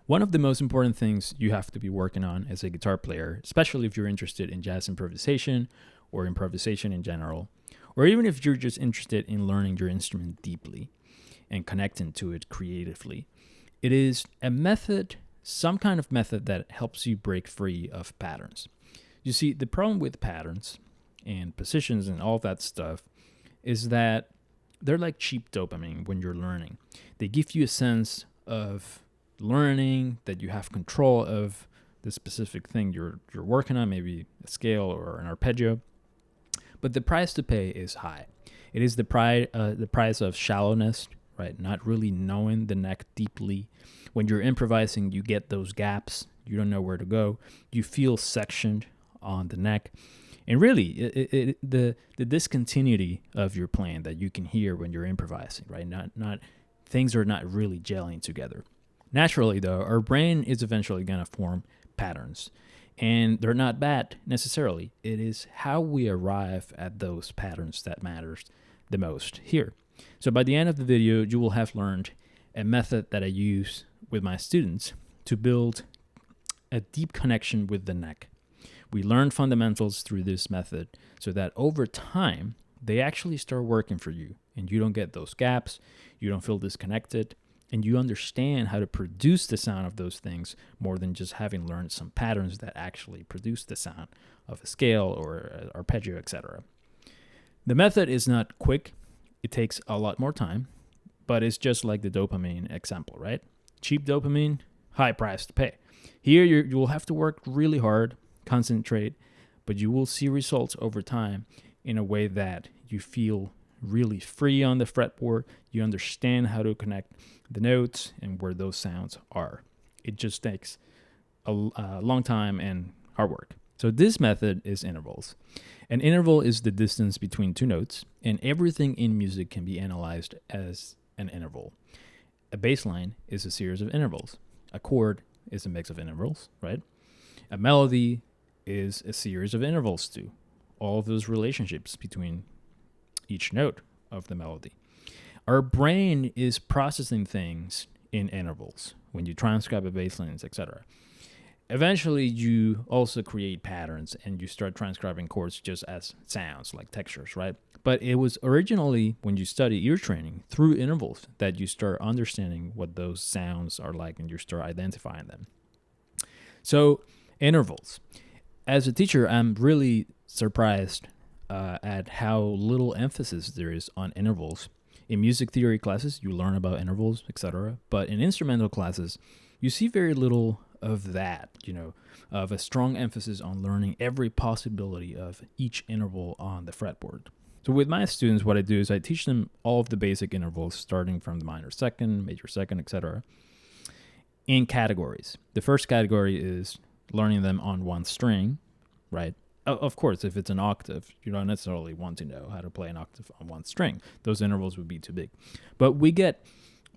One of the most important things you have to be working on as a guitar player, especially if you're interested in jazz improvisation or improvisation in general, or even if you're just interested in learning your instrument deeply and connecting to it creatively, it is a method, some kind of method that helps you break free of patterns. You see, the problem with patterns and positions and all that stuff is that they're like cheap dopamine when you're learning. They give you a sense of learning, that you have control of the specific thing you're working on, maybe a scale or an arpeggio. But the price to pay is high. It is the price of shallowness, right? Not really knowing the neck deeply. When you're improvising, you get those gaps. You don't know where to go. You feel sectioned on the neck. And really, the discontinuity of your playing that you can hear when you're improvising, right? Not things are not really gelling together. Naturally, though, our brain is eventually going to form patterns. And they're not bad necessarily. It is how we arrive at those patterns that matters the most here. So by the end of the video, you will have learned a method that I use with my students to build a deep connection with the neck. We learn fundamentals through this method so that over time, they actually start working for you and you don't get those gaps, you don't feel disconnected, and you understand how to produce the sound of those things more than just having learned some patterns that actually produce the sound of a scale or an arpeggio, etc. The method is not quick. It takes a lot more time, but it's just like the dopamine example, right? Cheap dopamine, high price to pay. Here, you will have to work really hard, concentrate, but you will see results over time in a way that you feel really free on the fretboard. You understand how to connect the notes and where those sounds are. It just takes a long time and hard work. So this method is intervals. An interval is the distance between two notes, and everything in music can be analyzed as an interval. A bass line is a series of intervals. A chord is a mix of intervals, right? A melody is a series of intervals too. All of those relationships between each note of the melody. Our brain is processing things in intervals when you transcribe a bass lines, etc. Eventually, you also create patterns and you start transcribing chords just as sounds, like textures, right? But it was originally when you study ear training through intervals that you start understanding what those sounds are like and you start identifying them. So, intervals. As a teacher, I'm really surprised at how little emphasis there is on intervals. In music theory classes, you learn about intervals, etc. But in instrumental classes, you see very little of that, of a strong emphasis on learning every possibility of each interval on the fretboard. So with my students, what I do is I teach them all of the basic intervals, starting from the minor second, major second, etc., in categories. The first category is learning them on one string, right? Of course, if it's an octave, you don't necessarily want to know how to play an octave on one string. Those intervals would be too big. But we get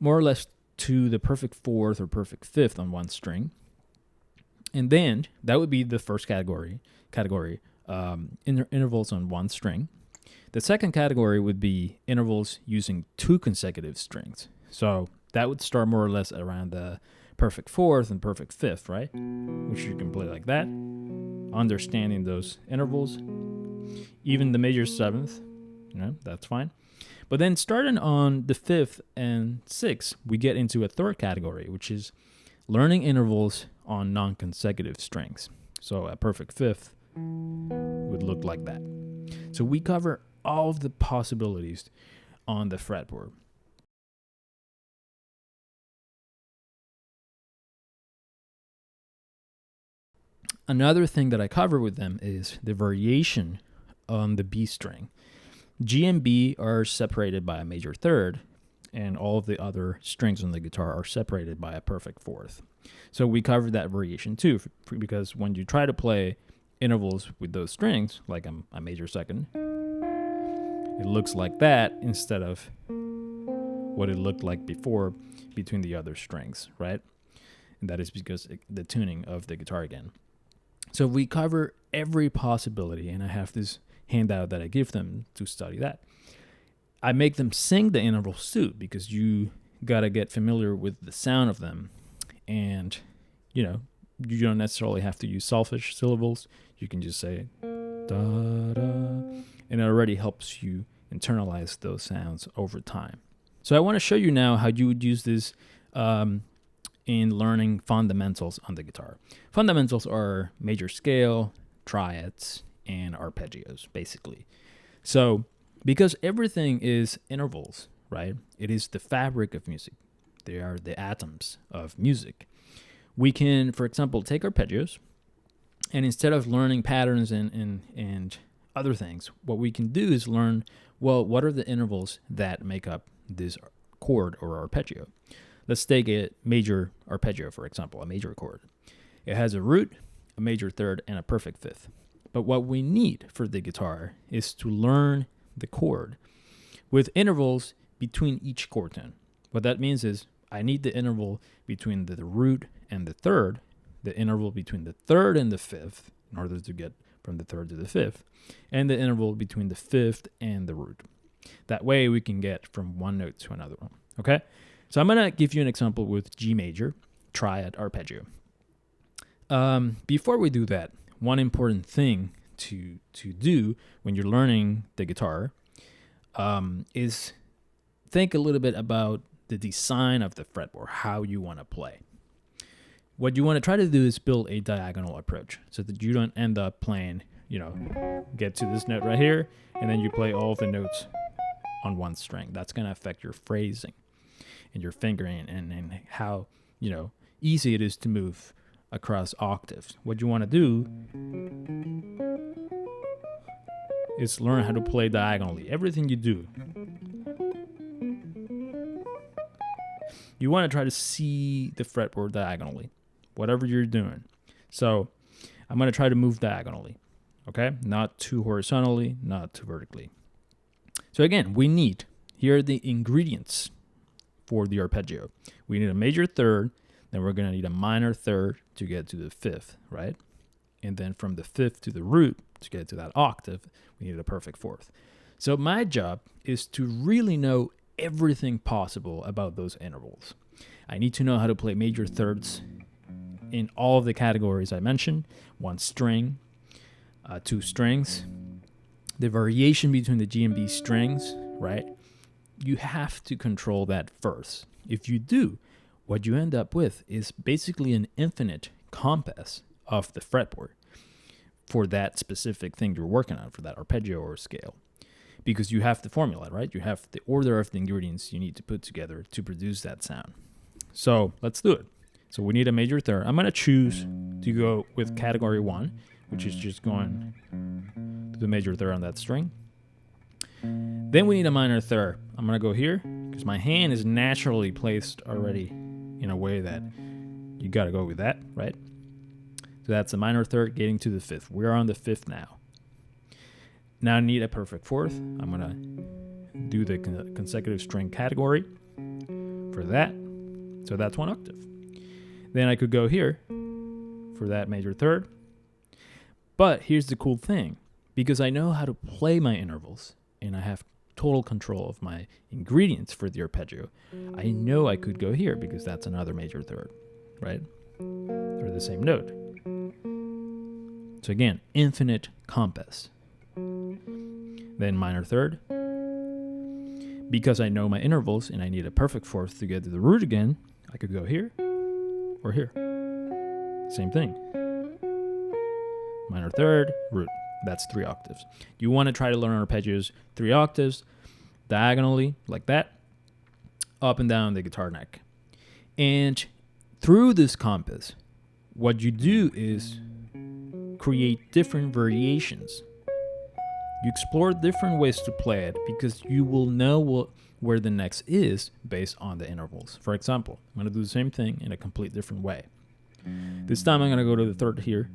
more or less to the perfect fourth or perfect fifth on one string. And then that would be the first category, intervals on one string. The second category would be intervals using two consecutive strings. So that would start more or less around the perfect fourth and perfect fifth, right? Which you can play like that. Understanding those intervals. Even the major seventh, that's fine. But then starting on the fifth and sixth, we get into a third category, which is learning intervals on non-consecutive strings. So a perfect fifth would look like that. So we cover all of the possibilities on the fretboard. Another thing that I cover with them is the variation on the B string. G and B are separated by a major third, and all of the other strings on the guitar are separated by a perfect fourth. So we cover that variation too, because when you try to play intervals with those strings, like a major second, it looks like that instead of what it looked like before between the other strings, right? And that is because the tuning of the guitar again. So we cover every possibility, and I have this handout that I give them to study that. I make them sing the intervals too, because you got to get familiar with the sound of them. And, you know, you don't necessarily have to use selfish syllables. You can just say da da, and it already helps you internalize those sounds over time. So I want to show you now how you would use this in learning fundamentals on the guitar. Fundamentals are major scale, triads, and arpeggios, basically. So because everything is intervals, right? It is the fabric of music. They are the atoms of music. We can, for example, take arpeggios, and instead of learning patterns and other things, what we can do is learn, well, what are the intervals that make up this chord or arpeggio? Let's take a major arpeggio, for example, a major chord. It has a root, a major third, and a perfect fifth. But what we need for the guitar is to learn the chord with intervals between each chord tone. What that means is I need the interval between the root and the third, the interval between the third and the fifth, in order to get from the third to the fifth, and the interval between the fifth and the root. That way we can get from one note to another one, okay? So I'm going to give you an example with G major, triad arpeggio. Before we do that, one important thing to do when you're learning the guitar is think a little bit about the design of the fretboard, how you want to play. What you want to try to do is build a diagonal approach so that you don't end up playing, you know, get to this note right here, and then you play all of the notes on one string. That's going to affect your phrasing and your fingering and how, you know, easy it is to move across octaves. What you want to do is learn how to play diagonally. Everything you do, you want to try to see the fretboard diagonally, whatever you're doing. So I'm going to try to move diagonally, okay? Not too horizontally, not too vertically. So again, here are the ingredients for the arpeggio. We need a major third, then we're going to need a minor third to get to the fifth, right? And then from the fifth to the root, to get to that octave, we need a perfect fourth. So my job is to really know everything possible about those intervals. I need to know how to play major thirds in all of the categories I mentioned, one string, two strings, the variation between the G and B strings, right? You have to control that first. If you do, what you end up with is basically an infinite compass of the fretboard for that specific thing you're working on, for that arpeggio or scale. Because you have the formula, right? You have the order of the ingredients you need to put together to produce that sound. So let's do it. So we need a major third. I'm going to choose to go with category 1, which is just going to the major third on that string. Then we need a minor third. I'm going to go here because my hand is naturally placed already in a way that you got to go with that, right? So that's a minor third getting to the fifth. We're on the fifth now. Now I need a perfect fourth. I'm going to do the consecutive string category for that. So that's one octave. Then I could go here for that major third. But here's the cool thing. Because I know how to play my intervals and I have total control of my ingredients for the arpeggio, I know I could go here because that's another major third, right? They're the same note. So again, infinite compass. Then minor third. Because I know my intervals and I need a perfect fourth to get to the root again, I could go here or here. Same thing. Minor third, root. That's 3 octaves. You want to try to learn arpeggios 3 octaves, diagonally, like that, up and down the guitar neck. And through this compass, what you do is create different variations. You explore different ways to play it because you will know where the next is based on the intervals. For example, I'm going to do the same thing in a complete different way. This time I'm going to go to the third here.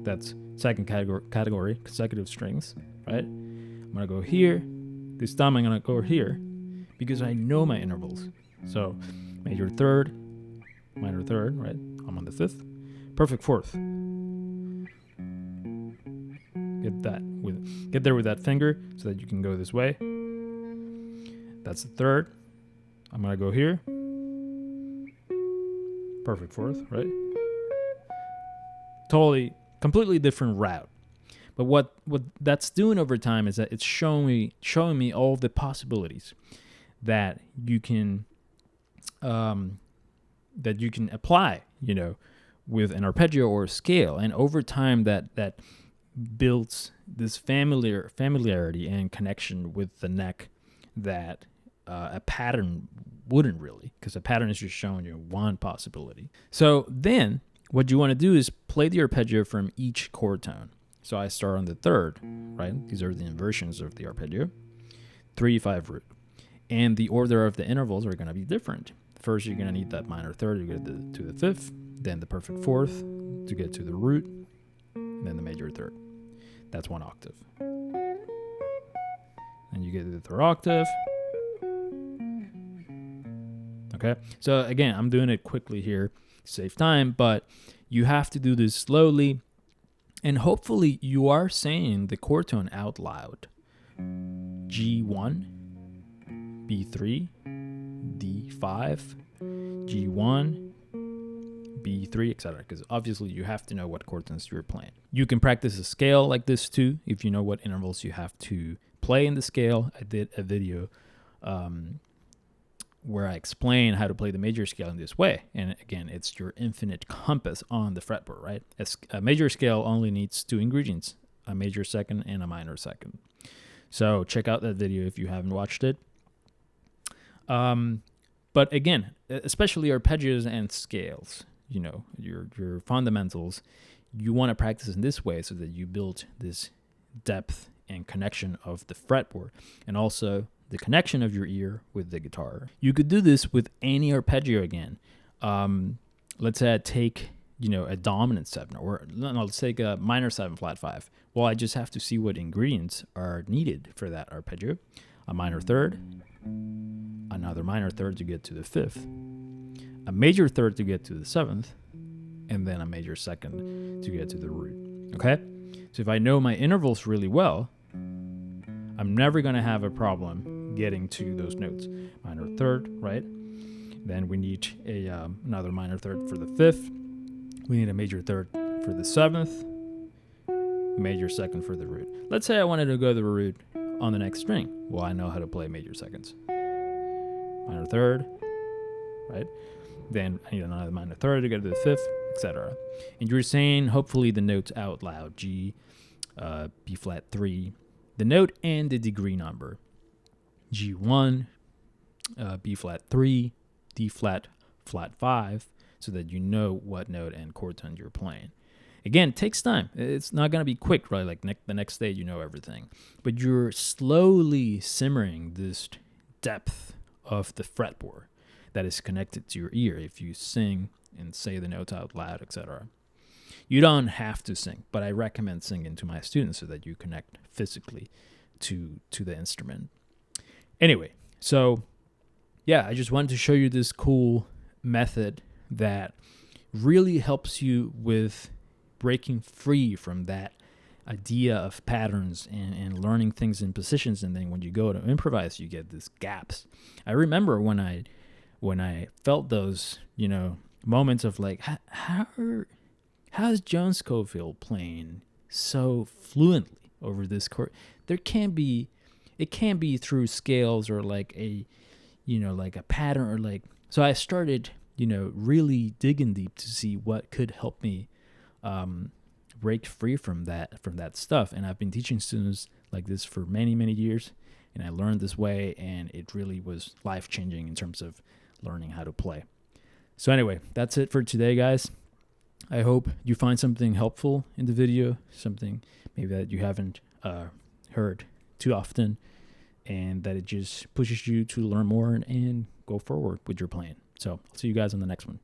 That's second category, consecutive strings, right? I'm going to go here. This time I'm going to go here because I know my intervals. So major third, minor third, right? I'm on the fifth. Perfect fourth. Get there with that finger so that you can go this way. That's the third. I'm going to go here. perfect fourth, right? Totally, completely different route. But what that's doing over time is that it's showing me all the possibilities that you can apply, with an arpeggio or a scale. And over time, that builds this familiarity and connection with the neck that a pattern wouldn't really, because a pattern is just showing you one possibility. So then what you want to do is play the arpeggio from each chord tone. So I start on the third, right? These are the inversions of the arpeggio. 3, 5 root. And the order of the intervals are going to be different. First, you're going to need that minor third to get to the fifth, then the perfect fourth to get to the root, and then the major third. That's 1 octave. And you get to the third octave. Okay, so again, I'm doing it quickly here to save time, but you have to do this slowly. And hopefully you are saying the chord tone out loud. G1, B3, D5, G1, B3, etc. Because obviously you have to know what chord tones you're playing. You can practice a scale like this too, if you know what intervals you have to play in the scale. I did a video where I explain how to play the major scale in this way. And again, it's your infinite compass on the fretboard, right? A major scale only needs 2 ingredients, a major second and a minor second. So check out that video if you haven't watched it. But again, especially arpeggios and scales, your fundamentals, you want to practice in this way so that you build this depth and connection of the fretboard, and also the connection of your ear with the guitar. You could do this with any arpeggio again. Let's say I take, a dominant 7, or let's take a minor 7 flat 5. Well, I just have to see what ingredients are needed for that arpeggio. A minor third, another minor third to get to the 5th, a major third to get to the 7th, and then a major second to get to the root. Okay? So if I know my intervals really well, I'm never going to have a problem getting to those notes. Minor third, right? Then we need another minor third for the 5th. We need a major third for the 7th. Major second for the root. Let's say I wanted to go to the root on the next string. Well, I know how to play major seconds. Minor third, right? Then I need another minor third to get to the 5th, etc. And you're saying, hopefully, the notes out loud. G, B flat 3, the note and the degree number. G1, B flat 3, D flat, flat 5, so that you know what note and chord tone you're playing. Again, it takes time. It's not going to be quick, right? Like the next day, you know everything. But you're slowly simmering this depth of the fretboard that is connected to your ear if you sing and say the notes out loud, etc. You don't have to sing, but I recommend singing to my students so that you connect physically to the instrument. Anyway, so yeah, I just wanted to show you this cool method that really helps you with breaking free from that idea of patterns and learning things in positions, and then when you go to improvise, you get these gaps. I remember when I felt those, moments of like, how's John Scofield playing so fluently over this chord? It can't be through scales or like a pattern or like. So I started, really digging deep to see what could help me break free from that stuff. And I've been teaching students like this for many, many years, and I learned this way, and it really was life-changing in terms of learning how to play. So anyway, that's it for today, guys. I hope you find something helpful in the video, something maybe that you haven't heard too often, and that it just pushes you to learn more and go forward with your playing. So I'll see you guys on the next one.